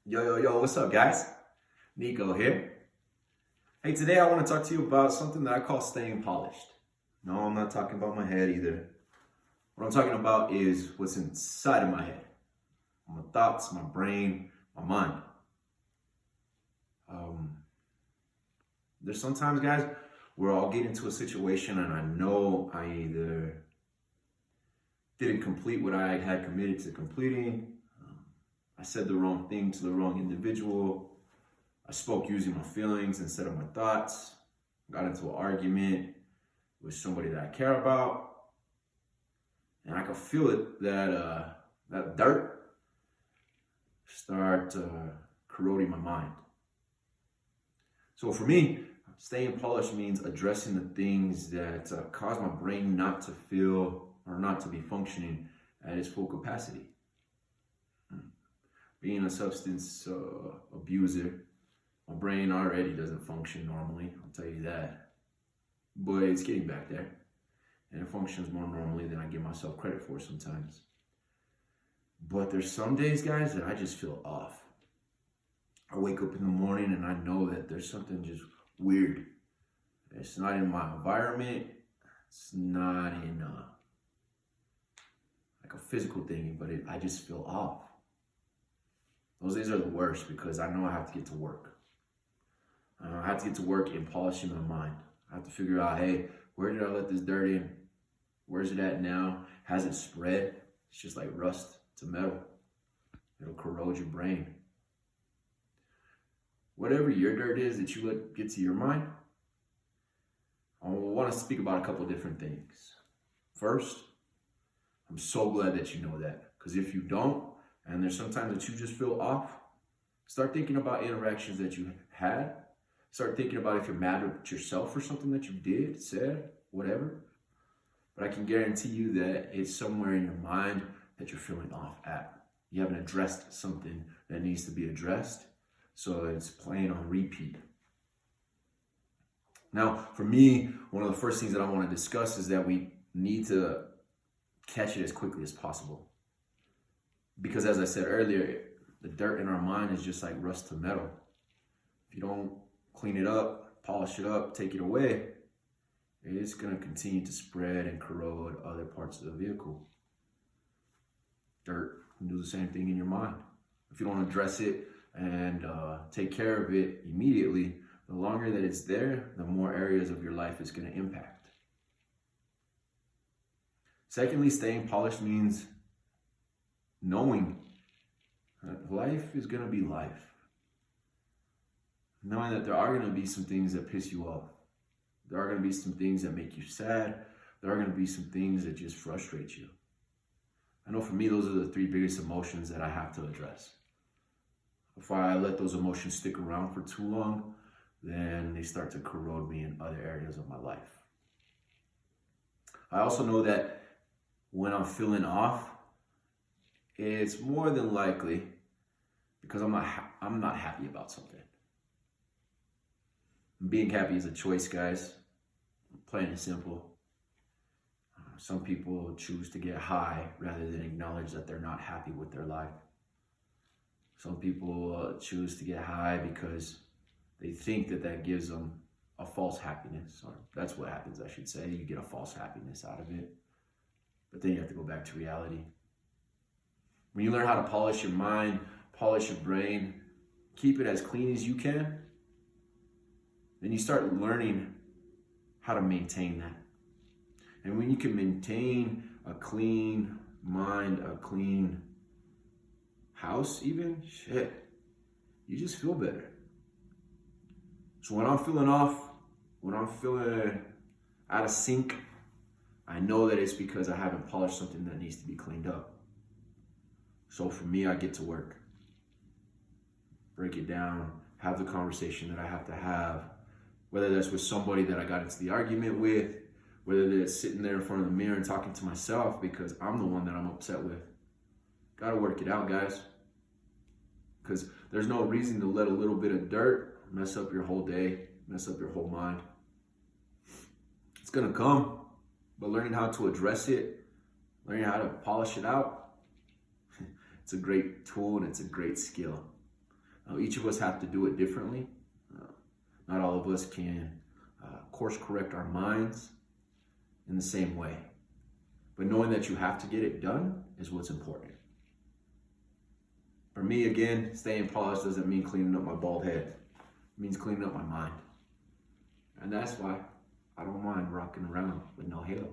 Yo, what's up, guys? Nico here. Hey, today I want to talk to you about something that I call staying polished. No, I'm not talking about my head either. What I'm talking about is what's inside of my head, my thoughts, my brain, my mind. Um, there's sometimes, guys, where I'll get into a situation and I know I either didn't complete what I had committed to completing, I said the wrong thing to the wrong individual, I spoke using my feelings instead of my thoughts, got into an argument with somebody that I care about, and I can feel it that dirt start corroding my mind. So for me, staying polished means addressing the things that cause my brain not to feel or not to be functioning at its full capacity. Being a substance abuser, my brain already doesn't function normally, I'll tell you that. But it's getting back there. And it functions more normally than I give myself credit for sometimes. But there's some days, guys, that I just feel off. I wake up in the morning and I know that there's something just weird. It's not in my environment. It's not in like a physical thing, but I just feel off. Those days are the worst because I know I have to get to work. I have to get to work in polishing my mind. I have to figure out, hey, where did I let this dirt in? Where's it at now? Has it spread? It's just like rust to metal. It'll corrode your brain. Whatever your dirt is that you let get to your mind, I want to speak about a couple of different things. First, I'm so glad that you know that. Because if you don't, and there's sometimes that you just feel off, start thinking about interactions that you had. Start thinking about if you're mad at yourself for something that you did, said, whatever. But I can guarantee you that it's somewhere in your mind that you're feeling off at. You haven't addressed something that needs to be addressed, so it's playing on repeat. Now, for me, one of the first things that I want to discuss is that we need to catch it as quickly as possible. Because as I said earlier, the dirt in our mind is just like rust to metal. If you don't clean it up, polish it up, take it away, it's going to continue to spread and corrode other parts of the vehicle. Dirt can do the same thing in your mind. If you don't address it and take care of it immediately, the longer that it's there, the more areas of your life it's going to impact. Secondly, staying polished means knowing that life is going to be life. Knowing that there are going to be some things that piss you off. There are going to be some things that make you sad. There are going to be some things that just frustrate you. I know for me, those are the three biggest emotions that I have to address. If I let those emotions stick around for too long, then they start to corrode me in other areas of my life. I also know that when I'm feeling off, it's more than likely because I'm not happy about something. Being happy is a choice, guys. Plain and simple. Some people choose to get high rather than acknowledge that they're not happy with their life. Some people choose to get high because they think that gives them a false happiness. Or that's what happens, I should say. You get a false happiness out of it. But then you have to go back to reality. When you learn how to polish your mind, polish your brain, keep it as clean as you can, then you start learning how to maintain that. And when you can maintain a clean mind, a clean house even, you just feel better. So when I'm feeling off, when I'm feeling out of sync, I know that it's because I haven't polished something that needs to be cleaned up. So for me, I get to work. Break it down, have the conversation that I have to have, whether that's with somebody that I got into the argument with, whether that's sitting there in front of the mirror and talking to myself because I'm the one that I'm upset with. Gotta work it out, guys. Because there's no reason to let a little bit of dirt mess up your whole day, mess up your whole mind. It's gonna come, but learning how to address it, learning how to polish it out, it's a great tool and it's a great skill. Each of us have to do it differently. Not all of us can course correct our minds in the same way. But knowing that you have to get it done is what's important. For me, again, staying polished doesn't mean cleaning up my bald head. It means cleaning up my mind. And that's why I don't mind rocking around with no halo.